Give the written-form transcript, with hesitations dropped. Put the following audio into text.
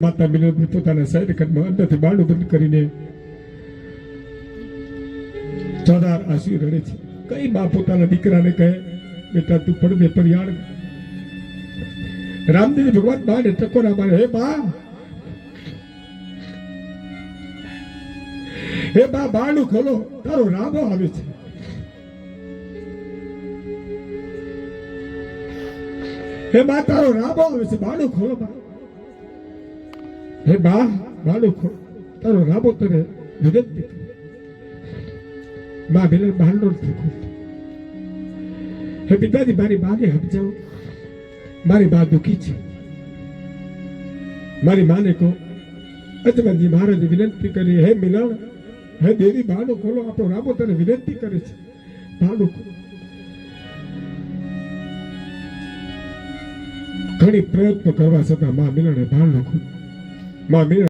માતા મિલન પોતાના સાઈડ કદમાં અંદરથી બારણું બંધ કરીને ચોધાર આંસુ રડે છે. કઈ બા પોતાના દીકરાને કહે, બેટા તું પડદે પર યાદ. રામદેવ ભગવાન બાને ટકોરા મારે, હે બા બારણું ખોલો, તારો રામો આવે છે. હે બા તારો રામો આવે છે, બારણું ખોલો બા. હે બા બાળું ખોલ, તારો રાબો તને વિનંતી કરે. બા બેન બારણું નથી ખોલતી. હે પિતાજી મારી બાને સમજાવો, મારી બા દુખી છે. મારી માને કહો. અજમલજી મહારાજે વિનંતી કરી, હે મિલન, હે દેવી બારણું ખોલો, આપણો રાબો તને વિનંતી કરે છે, બારણું ખોલો. ઘણી પ્રયત્નો કરવા છતાં મા મિલને બારણું ખોલ્યું. મા મિલન